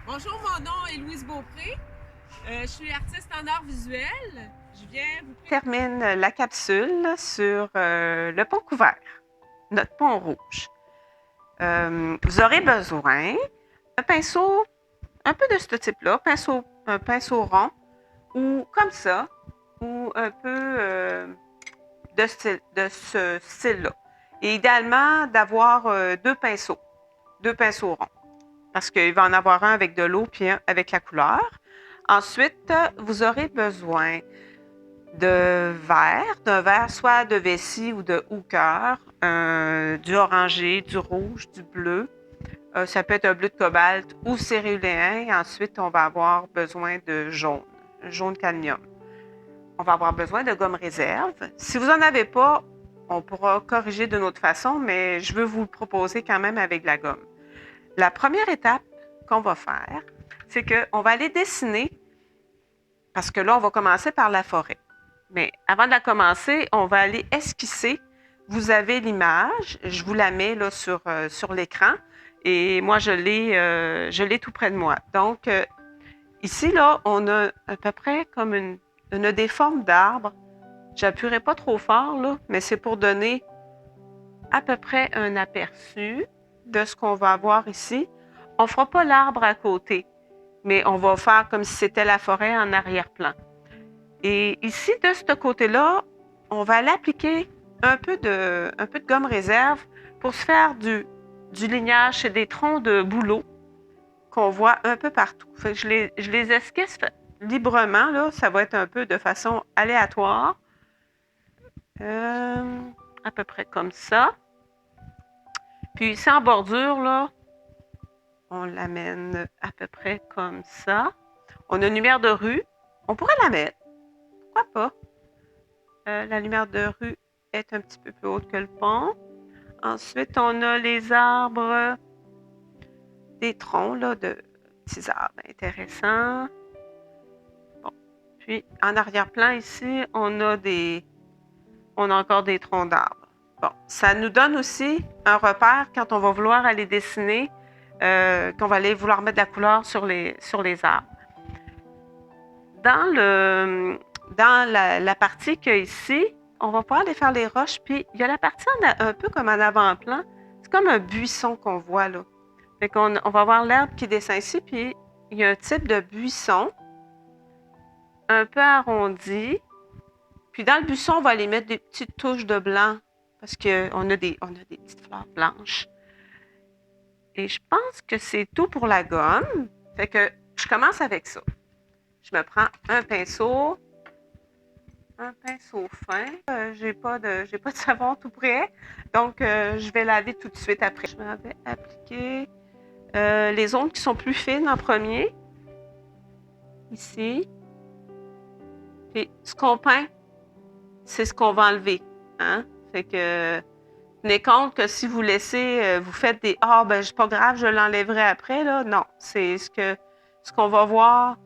Bonjour, mon nom est Louise Beaupré. Je suis artiste en art visuel. Je viens vous Termine la capsule sur le pont couvert, notre pont rouge. Vous aurez besoin d'un pinceau un peu de ce type-là, un pinceau rond, ou comme ça, ou un peu de ce style-là. Et idéalement, d'avoir deux pinceaux ronds, parce qu'il va en avoir un avec de l'eau puis un avec la couleur. Ensuite, vous aurez besoin d'un verre soit de vessie ou de hooker, du orangé, du rouge, du bleu. Ça peut être un bleu de cobalt ou céruléen. Ensuite, on va avoir besoin de jaune cadmium. On va avoir besoin de gomme réserve. Si vous n'en avez pas, on pourra corriger d'une autre façon, mais je veux vous le proposer quand même avec de la gomme. La première étape qu'on va faire, c'est qu'on va aller dessiner, parce que là, on va commencer par la forêt. Mais avant de la commencer, on va aller esquisser. Vous avez l'image, je vous la mets là sur l'écran et moi, je l'ai tout près de moi. Donc, ici, là, on a à peu près comme des formes d'arbres. J'appuierai pas trop fort, là, mais c'est pour donner à peu près un aperçu de ce qu'on va avoir ici. On ne fera pas l'arbre à côté, mais on va faire comme si c'était la forêt en arrière-plan. Et ici, de ce côté-là, on va aller appliquer un peu de gomme réserve pour se faire du lignage. C'est des troncs de bouleau qu'on voit un peu partout. Fait que je les esquisse librement, là. Ça va être un peu de façon aléatoire. À peu près comme ça. Puis ici, en bordure, là, on l'amène à peu près comme ça. On a une lumière de rue. On pourrait la mettre. Pourquoi pas? La lumière de rue est un petit peu plus haute que le pont. Ensuite, on a les arbres, des troncs là, de petits arbres intéressants. Bon. Puis, en arrière-plan, ici, on a encore des troncs d'arbres. Bon, ça nous donne aussi un repère quand on va vouloir aller dessiner, qu'on va aller vouloir mettre de la couleur sur les arbres. Dans, le, dans la partie qu'il y a ici, on va pouvoir aller faire les roches, puis il y a la partie un peu comme en avant-plan. C'est comme un buisson qu'on voit là. Fait qu'on on va voir l'herbe qui descend ici, puis il y a un type de buisson un peu arrondi. Puis dans le buisson, on va aller mettre des petites touches de blanc parce qu'on a on a des petites fleurs blanches. Et je pense que c'est tout pour la gomme. Fait que je commence avec ça. Je me prends un pinceau fin. J'ai pas de savon tout près, donc je vais laver tout de suite après. Je vais appliquer les zones qui sont plus fines en premier, ici. Puis ce qu'on peint, c'est ce qu'on va enlever. Hein? Fait que tenez compte que si vous laissez, vous faites des ah ben c'est pas grave, je l'enlèverai après là. Non, c'est ce qu'on va voir,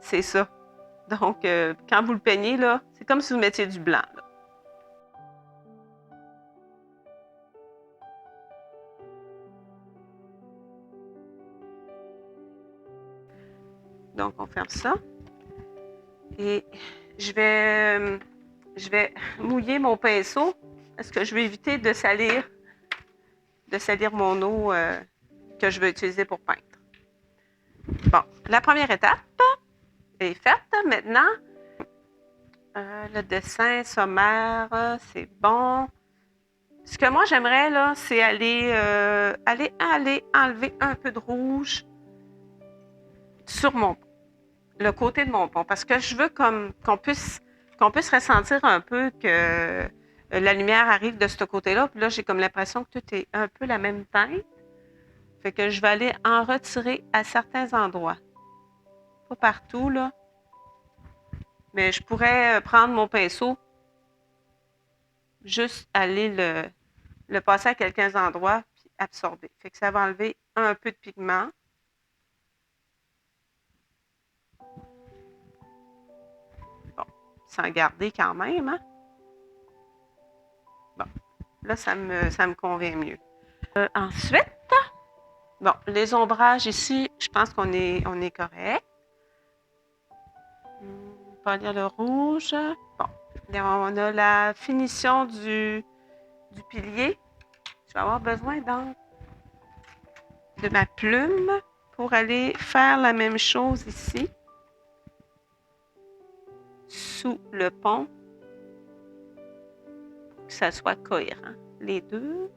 c'est ça. Donc quand vous le peignez là, c'est comme si vous mettiez du blanc. Là. Donc on ferme ça et je vais je vais mouiller mon pinceau parce que je vais éviter de salir mon eau que je vais utiliser pour peindre. Bon, la première étape est faite. Maintenant, le dessin sommaire, c'est bon. Ce que moi j'aimerais là, c'est aller enlever un peu de rouge sur le côté de mon pont, parce que je veux comme qu'on puisse ressentir un peu que la lumière arrive de ce côté-là. Puis là, j'ai comme l'impression que tout est un peu la même teinte. Fait que je vais aller en retirer à certains endroits. Pas partout, là. Mais je pourrais prendre mon pinceau, juste aller le passer à quelques endroits, puis absorber. Fait que ça va enlever un peu de pigment. Bon, sans garder quand même, hein? Bon, là, ça me convient mieux. Ensuite, Bon, les ombrages ici, je pense qu'on est correct. Pas lire le rouge. Bon, on a la finition du pilier. Je vais avoir besoin de ma plume pour aller faire la même chose ici. Sous le pont. Pour que ça soit cohérent. Les deux.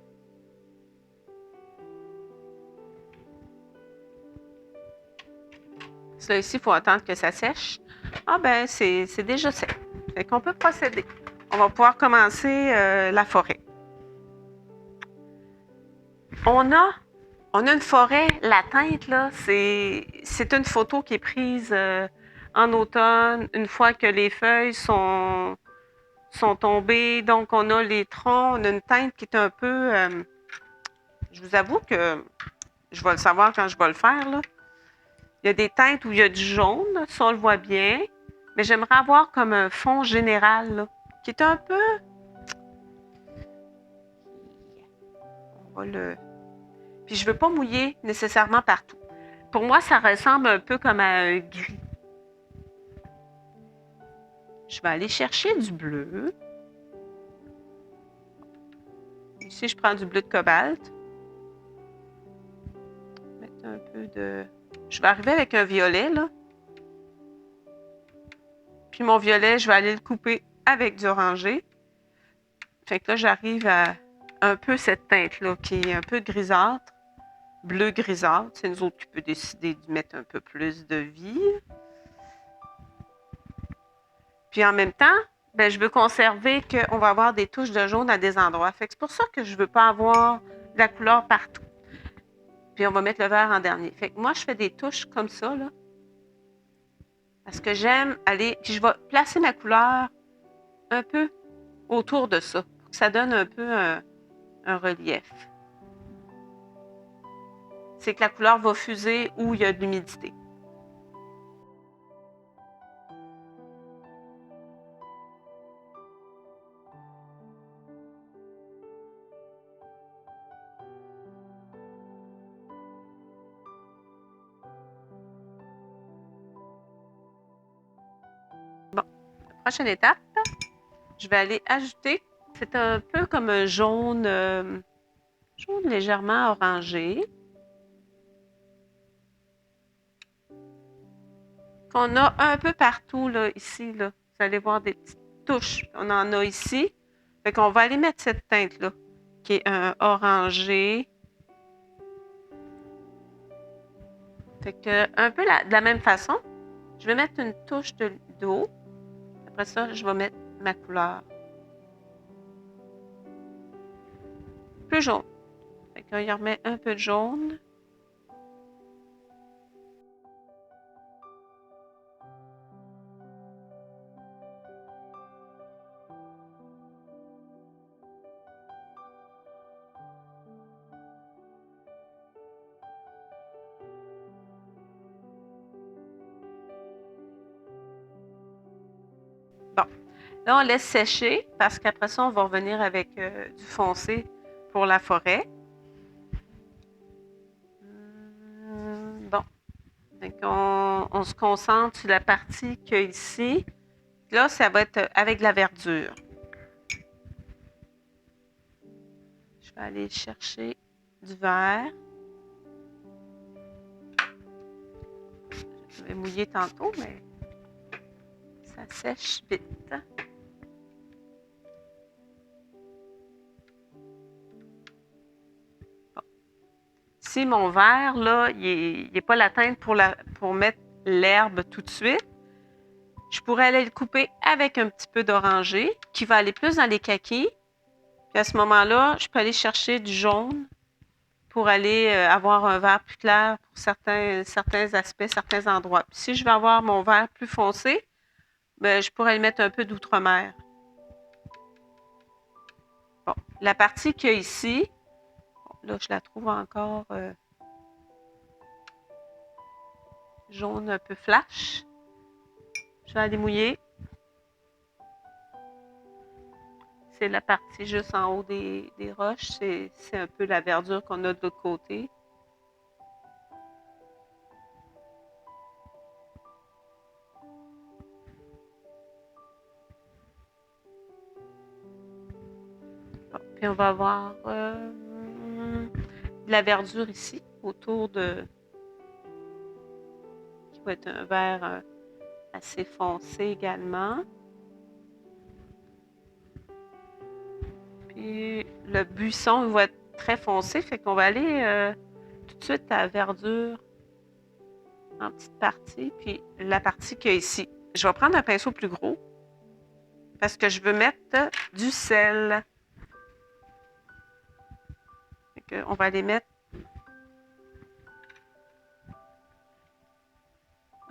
Ça ici, il faut attendre que ça sèche. Ah ben, c'est déjà sec. Fait qu'on peut procéder. On va pouvoir commencer la forêt. On a une forêt, la teinte, là, c'est une photo qui est prise en automne, une fois que les feuilles sont tombées. Donc, on a les troncs, on a une teinte qui est un peu... je vous avoue que je vais le savoir quand je vais le faire, là. Il y a des teintes où il y a du jaune, ça on le voit bien. Mais j'aimerais avoir comme un fond général, là, qui est un peu... On va le... Puis je veux pas mouiller nécessairement partout. Pour moi, ça ressemble un peu comme à un gris. Je vais aller chercher du bleu. Ici, je prends du bleu de cobalt. Mettre un peu de... Je vais arriver avec un violet, là. Puis mon violet, je vais aller le couper avec du orangé. Fait que là, j'arrive à un peu cette teinte-là, qui est un peu grisâtre. Bleu grisâtre. C'est nous autres qui peut décider de mettre un peu plus de vie. Puis en même temps, ben, je veux conserver qu'on va avoir des touches de jaune à des endroits. Fait que c'est pour ça que je ne veux pas avoir de la couleur partout. Puis on va mettre le vert en dernier. Fait que moi, je fais des touches comme ça, là. Parce que j'aime aller... Puis je vais placer ma couleur un peu autour de ça. Pour que ça donne un peu un relief. C'est que la couleur va fuser où il y a de l'humidité. Bon, prochaine étape, je vais aller ajouter, c'est un peu comme un jaune, jaune légèrement orangé, qu'on a un peu partout, là, ici, là. Vous allez voir des petites touches, on en a ici. Fait qu'on va aller mettre cette teinte-là, qui est un orangé. Fait que, un peu de la même façon, je vais mettre une touche d'eau. Après ça, je vais mettre ma couleur. Plus jaune. Fait qu'on y remet un peu de jaune. Bon. Là, on laisse sécher parce qu'après ça, on va revenir avec du foncé pour la forêt. Bon. Donc, on se concentre sur la partie qu'il y a ici. Là, ça va être avec de la verdure. Je vais aller chercher du vert. Je vais mouiller tantôt, mais ça sèche vite. Bon. Si mon vert, là, il n'est pas la teinte pour mettre l'herbe tout de suite, je pourrais aller le couper avec un petit peu d'orangé qui va aller plus dans les kakis. Puis à ce moment-là, je peux aller chercher du jaune pour aller avoir un vert plus clair pour certains aspects, certains endroits. Puis si je veux avoir mon vert plus foncé, ben, je pourrais le mettre un peu d'outre-mer. Bon, la partie qu'il y a ici, bon, là, je la trouve encore jaune un peu flash. Je vais aller mouiller. C'est la partie juste en haut des roches. C'est un peu la verdure qu'on a de l'autre côté. Puis on va avoir de la verdure ici, autour de... qui va être un vert assez foncé également. Puis le buisson il va être très foncé, fait qu'on va aller tout de suite à la verdure en petites parties, puis la partie qu'il y a ici. Je vais prendre un pinceau plus gros parce que je veux mettre du sel. Fait que on va aller mettre...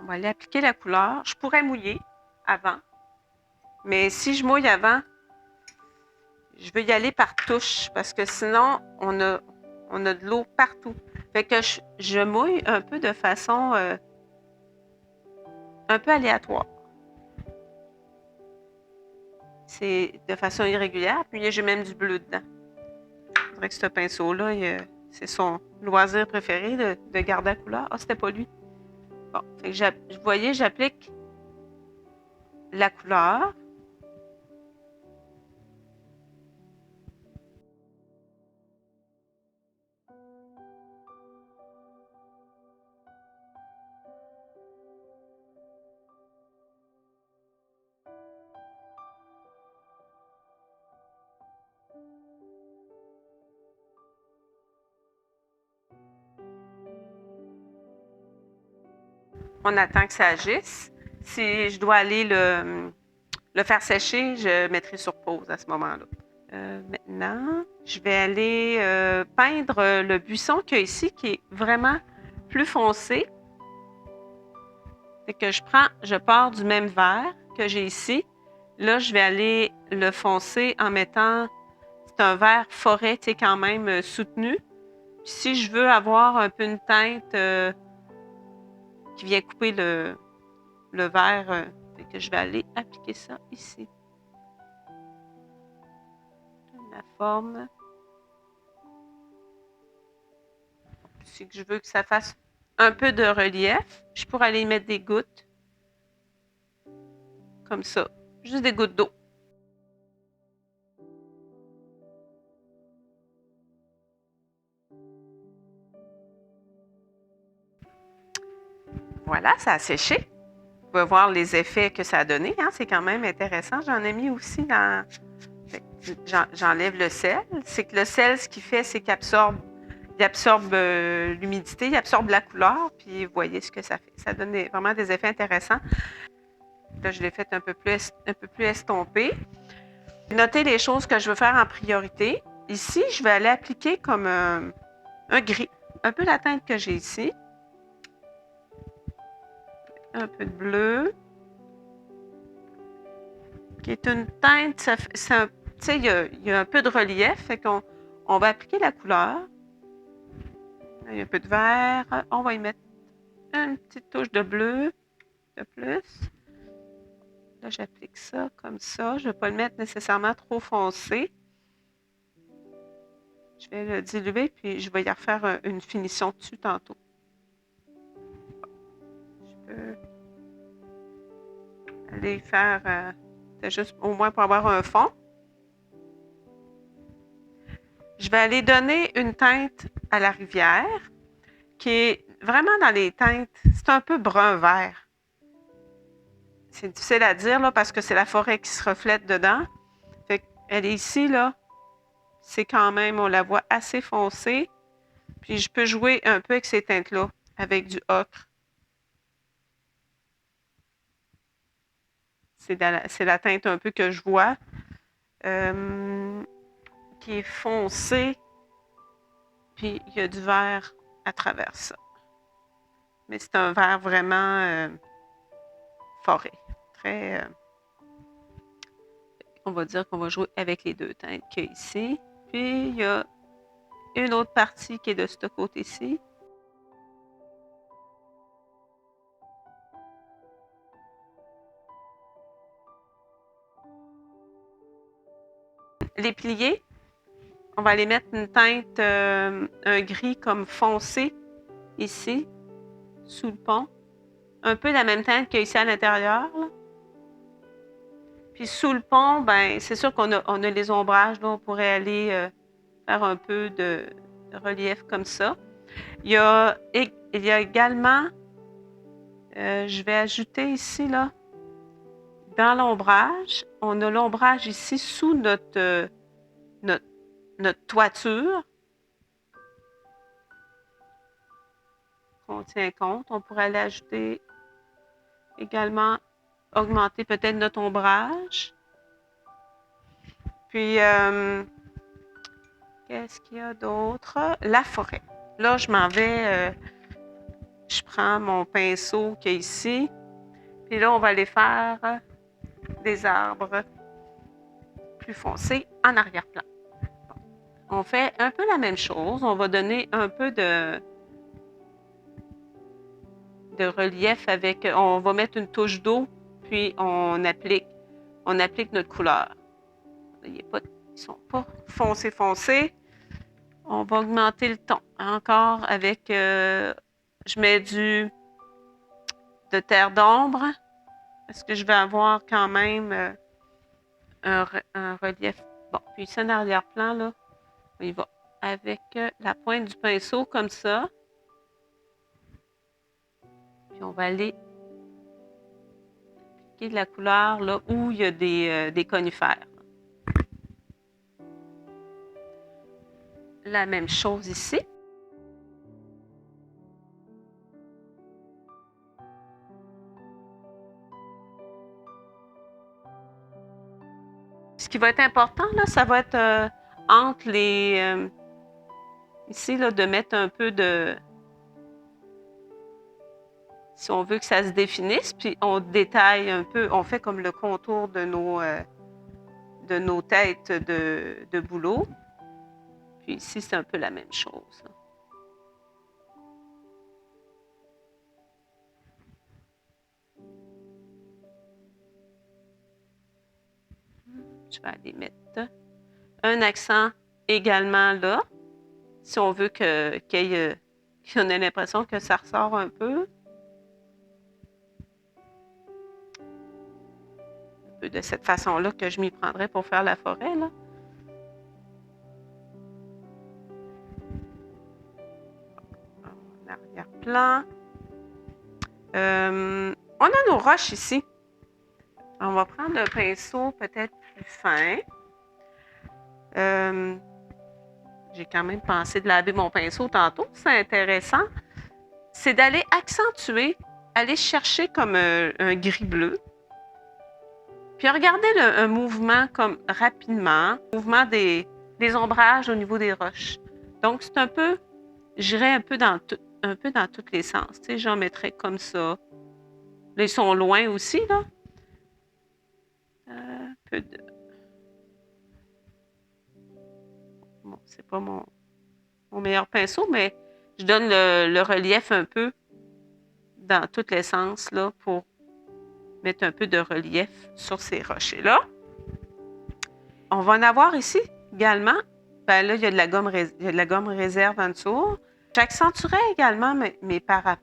On va aller appliquer la couleur. Je pourrais mouiller avant, mais si je mouille avant, je veux y aller par touche parce que sinon, on a de l'eau partout. Fait que je mouille un peu de façon un peu aléatoire. C'est de façon irrégulière. Puis j'ai même du bleu dedans. Je dirais que ce pinceau-là, c'est son loisir préféré de garder la couleur. Ah, c'était pas lui. Bon, fait que vous voyez, j'applique la couleur. On attend que ça agisse. Si je dois aller le faire sécher, je mettrai sur pause à ce moment-là. Maintenant, je vais aller peindre le buisson qu'il y a ici, qui est vraiment plus foncé. Fait que je pars du même vert que j'ai ici. Là, je vais aller le foncer en mettant... C'est un vert forêt, tu sais, quand même soutenu. Puis si je veux avoir un peu une teinte qui vient couper le vert, fait que je vais aller appliquer ça ici. La forme. Si je veux que ça fasse un peu de relief, je pourrais aller y mettre des gouttes. Comme ça. Juste des gouttes d'eau. Voilà, ça a séché. Vous pouvez voir les effets que ça a donné. Hein? C'est quand même intéressant. J'en ai mis aussi dans... J'enlève le sel. C'est que le sel, ce qu'il fait, c'est qu'il absorbe l'humidité, il absorbe la couleur, puis vous voyez ce que ça fait. Ça donne vraiment des effets intéressants. Là, je l'ai fait un peu plus estompé. Notez les choses que je veux faire en priorité. Ici, je vais aller appliquer comme un gris. Un peu la teinte que j'ai ici. Un peu de bleu. Qui est une teinte, tu sais, il y a un peu de relief, fait qu'on va appliquer la couleur. Il y a un peu de vert. On va y mettre une petite touche de bleu de plus. Là, j'applique ça comme ça. Je ne vais pas le mettre nécessairement trop foncé. Je vais le diluer, puis je vais y refaire une finition dessus tantôt. Je peux aller faire... c'est juste au moins pour avoir un fond. Je vais aller donner une teinte à la rivière qui est vraiment dans les teintes. C'est un peu brun-vert. C'est difficile à dire là, parce que c'est la forêt qui se reflète dedans. Fait qu'elle est ici, là. C'est quand même, on la voit assez foncée. Puis je peux jouer un peu avec ces teintes-là, avec du ocre. C'est la teinte un peu que je vois. Qui est foncée. Puis il y a du vert à travers ça. Mais c'est un vert vraiment forêt. Très... on va dire qu'on va jouer avec les deux teintes qu'il y a ici. Puis il y a une autre partie qui est de ce côté-ci. Les pliés, on va aller mettre une teinte, un gris comme foncé ici, sous le pont. Un peu la même teinte qu'il y a ici à l'intérieur. Puis sous le pont, ben c'est sûr on a les ombrages. Là, on pourrait aller faire un peu de relief comme ça. Il y a également, je vais ajouter ici, là, dans l'ombrage, on a l'ombrage ici sous notre toiture. On tient compte. On pourrait aller ajouter également, augmenter peut-être notre ombrage. Puis, qu'est-ce qu'il y a d'autre? La forêt. Là, je m'en vais, je prends mon pinceau qui est ici. Puis là, on va aller faire des arbres plus foncés en arrière-plan. On fait un peu la même chose. On va donner un peu de relief avec... On va mettre une touche d'eau, puis on applique notre couleur. Ils ne sont pas foncés. On va augmenter le ton. Encore avec... je mets de terre d'ombre. Parce que je vais avoir quand même un relief. Bon, puis ici en arrière-plan, là, on y va avec la pointe du pinceau comme ça. Puis on va aller appliquer de la couleur là où il y a des conifères. La même chose ici. Ce qui va être important, là, ça va être entre les... ici, là, de mettre un peu de... Si on veut que ça se définisse, puis on détaille un peu, on fait comme le contour de nos têtes de bouleau. Puis ici, c'est un peu la même chose. Je vais aller mettre un accent également là, si on veut qu'on ait l'impression que ça ressort un peu. Un peu de cette façon-là que je m'y prendrais pour faire la forêt, là. En arrière-plan. On a nos roches ici. On va prendre le pinceau peut-être plus fin. J'ai quand même pensé de laver mon pinceau tantôt. C'est intéressant. C'est d'aller accentuer, aller chercher comme un gris-bleu. Puis regardez un mouvement comme rapidement, mouvement des ombrages au niveau des roches. Donc, c'est un peu, j'irais un peu dans tous les sens. Tu sais, j'en mettrais comme ça. Là, ils sont loin aussi, là. Un peu de... Bon, c'est pas mon meilleur pinceau, mais je donne le relief un peu dans tous les sens, là, pour mettre un peu de relief sur ces rochers-là. On va en avoir ici également. Ben là, il y a de la gomme réserve en dessous. J'accentuerais également mes parapets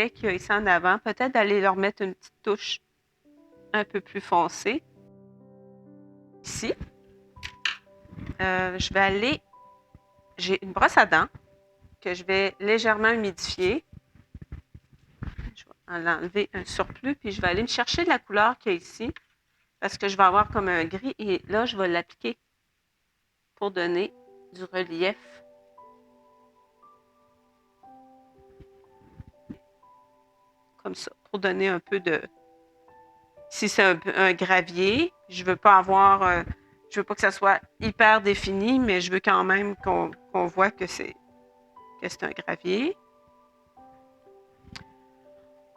qu'il y a ici en avant. Peut-être d'aller leur mettre une petite touche un peu plus foncée. Ici. Je vais aller... J'ai une brosse à dents que je vais légèrement humidifier. Je vais en enlever un surplus, puis je vais aller me chercher de la couleur qu'il y a ici, parce que je vais avoir comme un gris, et là, je vais l'appliquer pour donner du relief. Comme ça, pour donner un peu de... Si c'est un gravier, je veux pas avoir... je veux pas que ça soit hyper défini, mais je veux quand même qu'on voit que c'est un gravier.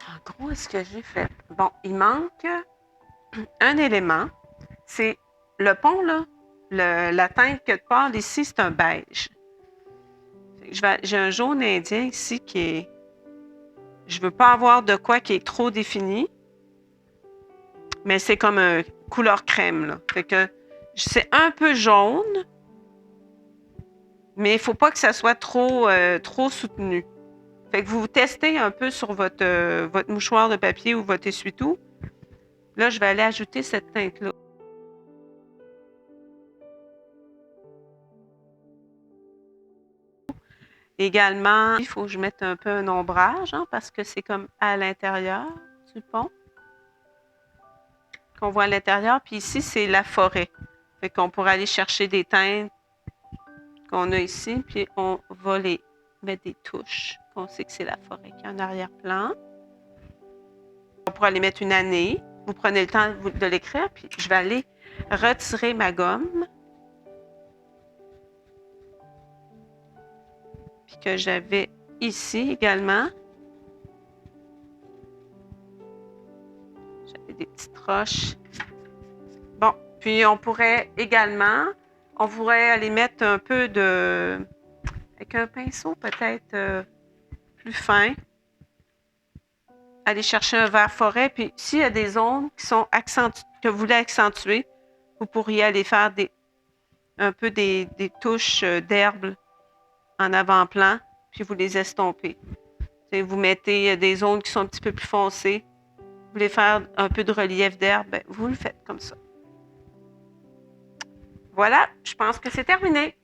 En gros, est-ce que j'ai fait? Bon, il manque un élément. C'est le pont, là. La teinte que tu parles ici, c'est un beige. J'ai un jaune indien ici qui est... Je veux pas avoir de quoi qui est trop défini. Mais c'est comme une couleur crème, là. Fait que c'est un peu jaune. Mais il faut pas que ça soit trop soutenu. Fait que vous testez un peu sur votre mouchoir de papier ou votre essuie-tout. Là, je vais aller ajouter cette teinte-là. Également, il faut que je mette un peu un ombrage, hein, parce que c'est comme à l'intérieur du pont qu'on voit à l'intérieur. Puis ici, c'est la forêt. Fait qu'on pourra aller chercher des teintes qu'on a ici, puis on va les mettre des touches. On sait que c'est la forêt qui est en arrière-plan. On pourra aller mettre une année. Vous prenez le temps de l'écrire, puis je vais aller retirer ma gomme. Puis que j'avais ici également. J'avais des petites roches. Bon, puis on pourrait également, on pourrait aller mettre un peu de, avec un pinceau peut-être plus fin, aller chercher un vert forêt, puis s'il y a des zones qui sont que vous voulez accentuer, vous pourriez aller faire un peu des touches d'herbe en avant-plan, puis vous les estompez. Vous mettez des zones qui sont un petit peu plus foncées, vous voulez faire un peu de relief d'herbe, ben, vous le faites comme ça. Voilà, je pense que c'est terminé.